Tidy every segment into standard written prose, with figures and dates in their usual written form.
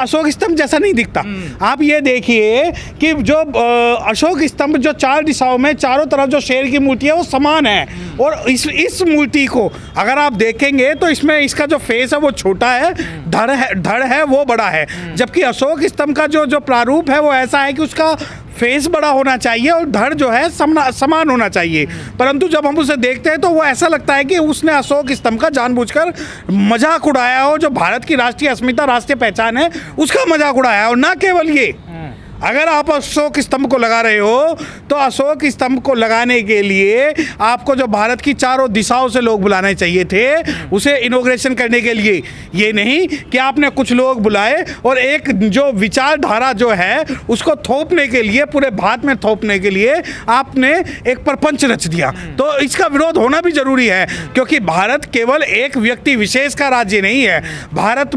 अशोक स्तंभ जैसा नहीं दिखता। आप ये देखिए कि जो अशोक स्तंभ जो 4 दिशाओं में चारों तरफ जो शेर की मूर्ति है वो समान है, और इस मूर्ति को अगर आप देखेंगे तो इसमें इसका जो फेस है वो छोटा है, धड़ है वो बड़ा है, जबकि अशोक स्तंभ का जो प्रारूप है वो ऐसा है कि उसका फेस बड़ा होना चाहिए और धड़ जो है समान होना चाहिए। परंतु जब हम उसे देखते हैं तो वो ऐसा लगता है कि उसने अशोक स्तंभ का जानबूझकर मजाक उड़ाया हो, जो भारत की राष्ट्रीय अस्मिता, राष्ट्रीय पहचान है, उसका मजाक उड़ाया। और ना केवल ये, अगर आप अशोक स्तंभ को लगा रहे हो तो अशोक स्तंभ को लगाने के लिए आपको जो भारत की चारों दिशाओं से लोग बुलाने चाहिए थे उसे इनॉग्रेशन करने के लिए। ये नहीं कि आपने कुछ लोग बुलाए और एक जो विचारधारा जो है उसको थोपने के लिए, पूरे भारत में थोपने के लिए आपने एक प्रपंच रच दिया। तो इसका विरोध होना भी जरूरी है, क्योंकि भारत केवल एक व्यक्ति विशेष का राज्य नहीं है। भारत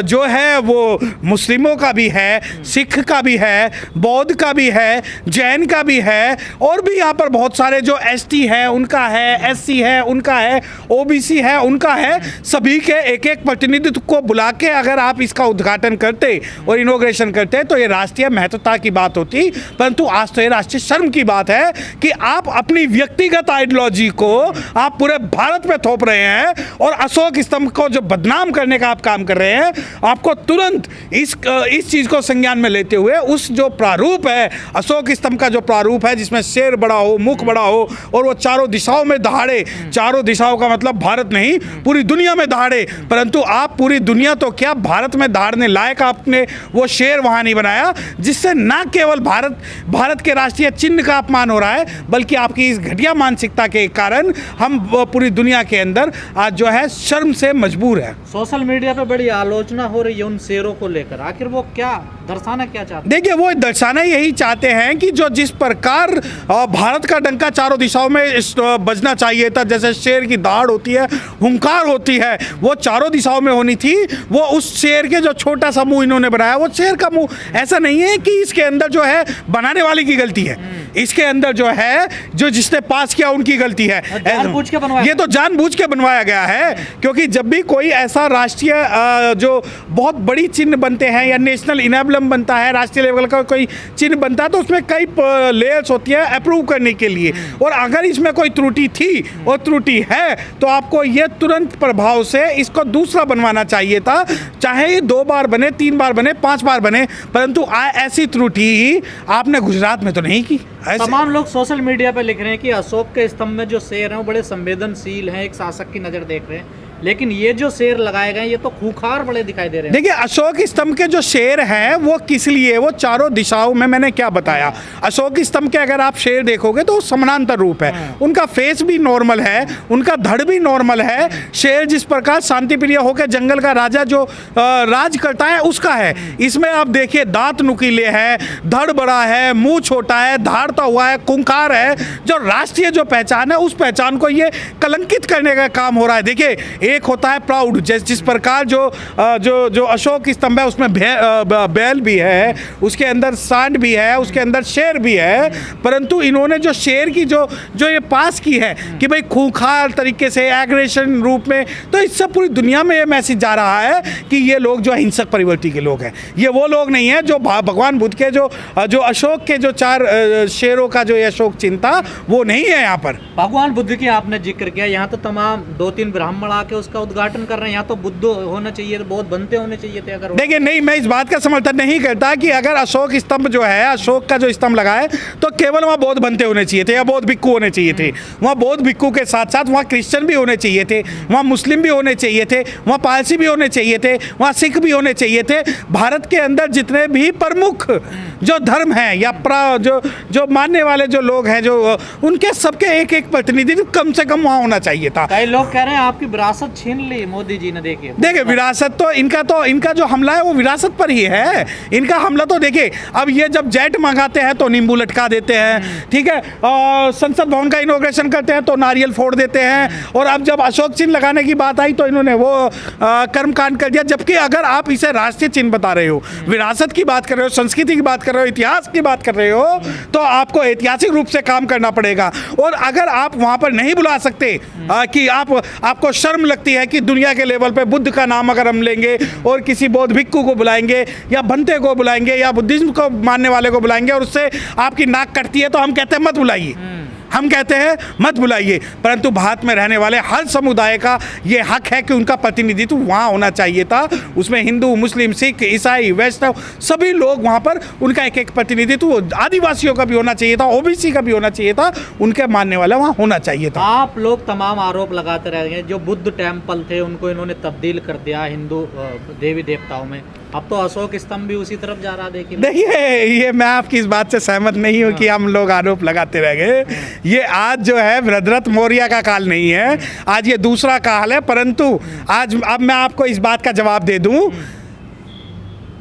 जो है वो मुस्लिमों का भी है, सिख का भी है, बौद्ध का भी है, जैन का भी है, और भी यहाँ पर बहुत सारे जो एसटी है उनका है, एससी है उनका है, ओबीसी है उनका है। सभी के एक एक प्रतिनिधित्व को बुला के अगर आप इसका उद्घाटन करते और इनॉग्रेशन करते तो ये राष्ट्रीय महत्वता की बात होती। परंतु आज तो ये राष्ट्रीय शर्म की बात है कि आप अपनी व्यक्तिगत आइडियोलॉजी को आप पूरे भारत में थोप रहे हैं और अशोक स्तंभ को जो बदनाम करने का आप काम कर रहे हैं। आपको तुरंत इस चीज को संज्ञान में लेते हुए उस जो प्रारूप है, अशोक स्तंभ का जो प्रारूप है जिसमें शेर बड़ा हो, मुख बड़ा हो और वो चारों दिशाओं में दहाड़े, चारों दिशाओं का मतलब भारत नहीं पूरी दुनिया में दहाड़े, परंतु आप पूरी दुनिया तो क्या भारत में दहाड़ने लायक आपने वो शेर वहां नहीं बनाया, जिससे ना केवल भारत के राष्ट्रीय चिन्ह का अपमान हो रहा है, बल्कि आपकी इस घटिया मानसिकता के कारण हम पूरी दुनिया के अंदर आज जो है शर्म से मजबूर है। सोशल मीडिया पे बड़ी आलोचना हो रही है उन शेरों को लेकर, आखिर वो क्या दर्शाना क्या चाहते हैं? देखिए, वो दर्शाना यही चाहते हैं कि जो जिस प्रकार भारत का डंका चारों दिशाओं में बजना चाहिए था, जैसे शेर की दहाड़ होती है, हुंकार होती है, वो चारों दिशाओं में होनी थी। वो उस शेर के जो छोटा सा मुंह इन्होंने बनाया, वो शेर का मुंह ऐसा नहीं है कि इसके अंदर जो है बनाने वाले की गलती है, इसके अंदर जो है जो जिसने पास किया उनकी गलती है। जानबूझ के बनवाया, ये तो जानबूझ के बनवाया गया है, क्योंकि जब भी कोई ऐसा राष्ट्रीय जो बहुत बड़ी चिन्ह बनते हैं या नेशनल इनेबलम बनता है, राष्ट्रीय लेवल का कोई चिन्ह बनता है, तो उसमें कई लेयर्स होती है अप्रूव करने के लिए। और अगर इसमें कोई त्रुटि थी और त्रुटि है तो आपको ये तुरंत प्रभाव से इसको दूसरा बनवाना चाहिए था, चाहे ये 2 बार बने, 3 बार बने, 5 बार बने, परंतु ऐसी त्रुटि आपने गुजरात में तो नहीं की। तमाम लोग सोशल मीडिया पे लिख रहे हैं कि अशोक के स्तंभ में जो शेर हैं वो बड़े संवेदनशील हैं, एक शासक की नज़र देख रहे हैं, लेकिन ये जो शेर लगाए गए ये तो खूंखार बड़े दिखाई दे रहे हैं। देखिए, अशोक स्तंभ के जो शेर हैं वो किस लिए, वो चारों दिशाओं में, मैंने क्या बताया, अशोक स्तंभ के अगर आप शेर देखोगे तो समानांतर रूप है, उनका फेस भी नॉर्मल है, उनका धड़ भी नॉर्मल है। शेर जिस प्रकार शांति प्रिय होकर जंगल का राजा जो राज करता है उसका है। इसमें आप देखिए, दांत नुकीले हैं, धड़ बड़ा है, मुंह छोटा है, धाड़ता हुआ है, खूंखार है। जो राष्ट्रीय जो पहचान है उस पहचान को ये कलंकित करने का काम हो रहा है। देखिए, एक होता है प्राउड, जिस प्रकार जो अशोक स्तंभ है उसमें बैल भी है, उसके अंदर सांड भी है, उसके अंदर शेर भी है, परंतु इन्होंने जो शेर की जो ये पास की है कि भाई खूंखार तरीके से एग्रेशन रूप में, तो इससे पूरी दुनिया में ये मैसेज जा रहा है कि ये लोग जो हिंसक प्रवृत्ति के लोग हैं, ये वो लोग नहीं है जो भगवान बुद्ध के जो अशोक के जो 4 शेरों का जो अशोक चिन्ह था वो नहीं है। यहाँ पर भगवान बुद्ध की आपने जिक्र किया, यहाँ तो तमाम 2-3 ब्राह्मण आके उसका उद्घाटन कर रहे हैं। यहाँ तो बुद्ध होना चाहिए, बहुत बनते होने चाहिए थे। अगर देखिए, नहीं, मैं इस बात का समर्थन नहीं करता कि अगर अशोक स्तंभ जो है, अशोक का जो स्तंभ लगा है, तो केवल वहाँ बौद्ध बनते होने चाहिए थे या बौद्ध भिक्खु होने चाहिए थे। वहाँ बौद्ध भिक्खु के साथ साथ वहाँ क्रिश्चियन भी होने चाहिए थे, वहाँ मुस्लिम भी होने चाहिए थे, वहाँ पारसी भी होने चाहिए थे, वहाँ सिख भी होने चाहिए थे। भारत के अंदर जितने भी प्रमुख जो धर्म हैं या जो मानने वाले जो लोग हैं, जो उनके सबके एक प्रतिनिधित्व कम से कम वहाँ होना चाहिए था। कई लोग कह रहे हैं आपकी विरासत छीन ली मोदी जी ने। देखिए, विरासत तो इनका जो हमला है वो विरासत पर ही है। इनका हमला तो देखिए, अब ये जब जेट मंगाते हैं तो नींबू लटका देते हैं, ठीक है, और संसद भवन का इनॉग्रेशन करते हैं तो नारियल फोड़ देते हैं, और अब जब अशोक चिन्ह लगाने की बात आई तो इन्होंने वो कर्मकांड कर दिया। जबकि अगर आप इसे राष्ट्रीय चिन्ह बता रहे हो, विरासत की बात कर रहे हो, संस्कृति की बात कर रहे हो, इतिहास की बात कर रहे हो, तो आपको ऐतिहासिक रूप से काम करना पड़ेगा। और अगर आप वहां पर नहीं बुला सकते कि आपको शर्म लगती है कि दुनिया के लेवल पे बुद्ध का नाम अगर हम लेंगे और किसी बौद्ध भिक्खु को बुलाएंगे या भंते को बुलाएंगे या बुद्धिज्म को मानने वाले को बुलाएंगे और उससे आपकी नाक कटती है तो हम कहते हैं मत बुलाइए, हम कहते हैं मत बुलाइए। परंतु भारत में रहने वाले हर समुदाय का ये हक है कि उनका प्रतिनिधित्व वहाँ होना चाहिए था। उसमें हिंदू, मुस्लिम, सिख, ईसाई, वैष्णव सभी लोग वहाँ पर उनका एक एक प्रतिनिधित्व, आदिवासियों का भी होना चाहिए था, ओबीसी का भी होना चाहिए था, उनके मानने वाला वहाँ होना चाहिए था। आप लोग तमाम आरोप लगाते रह गए, जो बुद्ध टेम्पल थे उनको इन्होंने तब्दील कर दिया हिंदू देवी देवताओं में। अब तो अशोक स्तंभ भी उसी तरफ जा रहा। देखिए ये मैं आपकी इस बात से सहमत नहीं हूँ कि हम लोग आरोप लगाते रह गए। ये आज जो है भद्रथ मौर्य का काल नहीं है, आज ये दूसरा काल है। परंतु आज अब मैं आपको इस बात का जवाब दे दूं,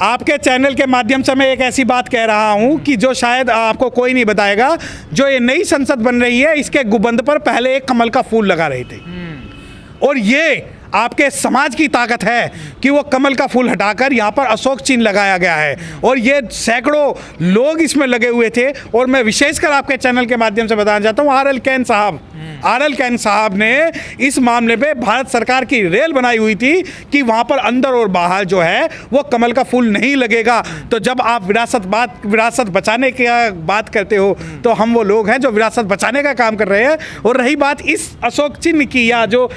आपके चैनल के माध्यम से मैं एक ऐसी बात कह रहा हूं कि जो शायद आपको कोई नहीं बताएगा। जो ये नई संसद बन रही है, इसके गुंबद पर पहले एक कमल का फूल लगा रहे थे और ये आपके समाज की ताकत है कि वो कमल का फूल हटाकर यहाँ पर अशोक चिन्ह लगाया गया है और ये सैकड़ों लोग इसमें लगे हुए थे। और मैं विशेषकर आपके चैनल के माध्यम से बताना चाहता हूँ, आर.एल. कैन साहब ने इस मामले पे भारत सरकार की रेल बनाई हुई थी कि वहाँ पर अंदर और बाहर जो है वो कमल का फूल नहीं लगेगा। तो जब आप विरासत बचाने की बात करते हो तो हम वो लोग हैं जो विरासत बचाने का काम कर रहे हैं। और रही बात इस अशोक चिन्ह की, या जो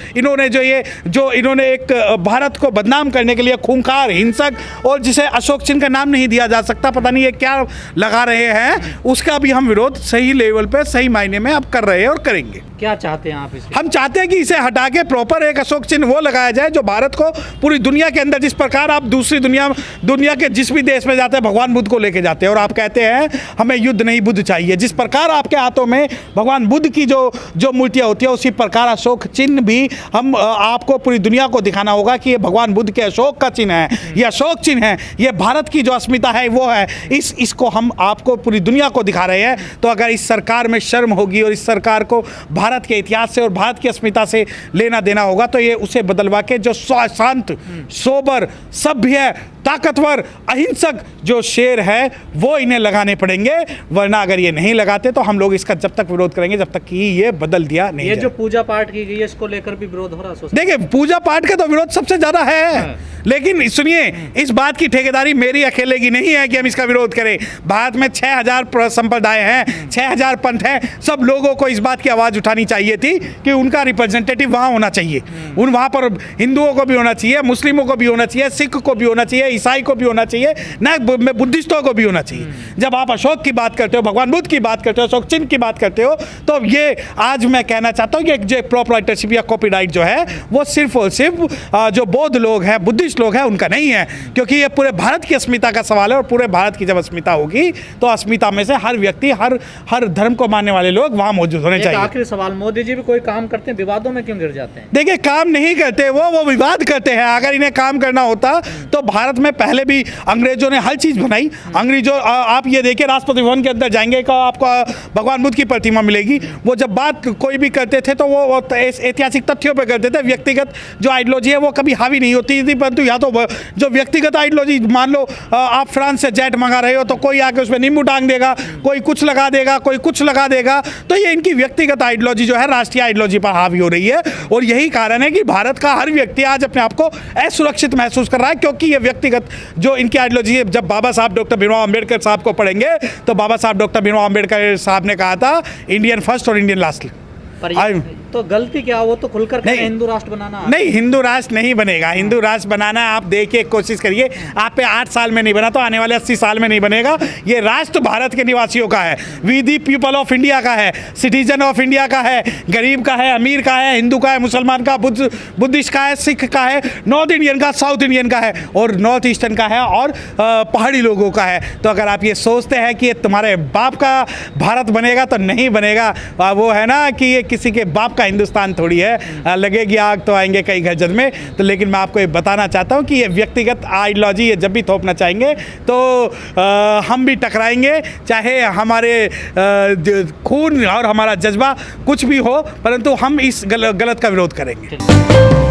इन्होंने एक भारत को बदनाम करने के लिए खूंखार, हिंसक और जिसे अशोक चिन्ह का नाम नहीं दिया जा सकता, पता नहीं ये क्या लगा रहे हैं, उसका भी हम विरोध सही लेवल पे, सही मायने में अब कर रहे हैं और करेंगे। क्या चाहते हैं आप इसे? हम चाहते हैं कि इसे हटा के प्रॉपर एक अशोक चिन्ह वो लगाया जाए जो भारत को पूरी दुनिया के अंदर, जिस प्रकार आप दूसरी दुनिया के जिस भी देश में जाते हैं भगवान बुद्ध को लेके जाते हैं और आप कहते हैं हमें युद्ध नहीं बुद्ध चाहिए, जिस प्रकार आपके हाथों में भगवान बुद्ध की जो मूर्तियाँ होती है, उसी प्रकार अशोक चिन्ह भी हम आपको पूरी दुनिया को दिखाना होगा कि ये भगवान बुद्ध के अशोक का चिन्ह है, ये अशोक चिन्ह है, ये भारत की जो अस्मिता है वो है। इसको हम आपको पूरी दुनिया को दिखा रहे हैं। तो अगर इस सरकार में शर्म होगी और इस सरकार को भारत के इतिहास से और भारत की अस्मिता से लेना देना होगा तो ये उसे बदलवा के जो शांत, सोबर, सभ्य, ताकतवर, अहिंसक जो शेर है वो इन्हें लगाने पड़ेंगे। वरना अगर ये नहीं लगाते तो हम लोग इसका जब तक विरोध करेंगे जब तक कि ये बदल दिया नहीं। ये जो पूजा पाठ की गई है इसको लेकर भी विरोध हो रहा है। देखिए, पूजा पाठ का तो विरोध सबसे ज्यादा है, लेकिन सुनिए, इस बात की ठेकेदारी मेरी अकेले की नहीं है कि हम इसका विरोध करें। भारत में 6000 संप्रदाय हैं, 6000 पंथ हैं। सब लोगों को इस बात की आवाज़ उठानी चाहिए थी कि उनका रिप्रेजेंटेटिव वहाँ होना चाहिए। वहाँ पर हिंदुओं को भी होना चाहिए, मुस्लिमों को भी होना चाहिए, सिख को भी होना चाहिए, ईसाई को भी होना चाहिए, न बुद्धिस्टों को भी होना चाहिए। जब आप अशोक की बात करते हो, भगवान बुद्ध की बात करते हो, अशोक चिन्ह की बात करते हो, तो ये आज मैं कहना चाहता हूँ कि जो प्रोप्राइटरशिप या कॉपीराइट जो है वो सिर्फ और सिर्फ जो बौद्ध लोग हैं, बुद्धिस्ट लोग हैं, उनका नहीं है। क्योंकि ये पूरे भारत की अस्मिता का सवाल है और पूरे भारत की जब अस्मिता होगी तो अस्मिता में से हर व्यक्ति, हर धर्म को मानने वाले लोग वहाँ मौजूद होने चाहिए। आखिरी सवाल, मोदी जी भी कोई काम करते हैं, विवादों में क्यों गिर जाते हैं? देखिए, काम नहीं करते वो विवाद करते हैं। अगर इन्हें काम करना होता तो भारत में पहले भी अंग्रेजों ने हर चीज़ बनाई। अंग्रेजों, आप ये देखिए, राष्ट्रपति भवन के अंदर जाएंगे तो आपको भगवान बुद्ध की प्रतिमा मिलेगी। वो जब बात कोई भी करते थे तो वो ऐतिहासिक तथ्यों पर करते थे। व्यक्तिगत जो आइडियोलॉजी है वो कभी हावी नहीं होती थी। परंतु या तो जो व्यक्तिगत आइडियोलॉजी, मान लो आप फ्रांस से जेट मंगा रहे हो तो कोई आके उसमें नींबू टांग देगा, कोई कुछ लगा देगा, कोई कुछ लगा देगा। तो ये इनकी व्यक्तिगत आइडियोलॉजी जो है राष्ट्रीय आइडियोलॉजी पर हावी हो रही है। और यही कारण है कि भारत का हर व्यक्ति आज अपने आप को असुरक्षित महसूस कर रहा है, क्योंकि ये व्यक्तिगत जो इनकी आइडियोलॉजी है। जब बाबा साहब डॉक्टर भीमराव अंबेडकर साहब को पढ़ेंगे तो बाबा साहब डॉक्टर भीमराव अंबेडकर साहब ने कहा था इंडियन फर्स्ट और इंडियन लास्ट। तो गलती क्या, वो तो खुलकर कहें हिंदू राष्ट्र बनाना। नहीं, हिंदू राष्ट्र नहीं बनेगा। हिंदू राष्ट्र बनाना आप देखिए, कोशिश करिए। आप पे 8 साल में नहीं बना तो आने वाले 80 साल में नहीं बनेगा। ये राष्ट्र भारत के निवासियों का है, we the people of India का है, सिटीजन ऑफ इंडिया का है, गरीब का है, अमीर का है, हिंदू का है, मुसलमान का, बुद्धिस्ट का है, सिख का है, नॉर्थ इंडियन का, साउथ इंडियन का है और नॉर्थ ईस्टर्न का है और पहाड़ी लोगों का है। तो अगर आप ये सोचते हैं कि ये तुम्हारे बाप का भारत बनेगा तो नहीं बनेगा। वो है ना कि ये किसी के बाप का हिंदुस्तान थोड़ी है, लगेगी आग तो आएंगे कई घर जद में। तो लेकिन मैं आपको ये बताना चाहता हूँ कि ये व्यक्तिगत आइडियोलॉजी ये जब भी थोपना चाहेंगे तो हम भी टकराएंगे, चाहे हमारे खून और हमारा जज्बा कुछ भी हो, परंतु हम इस गलत का विरोध करेंगे।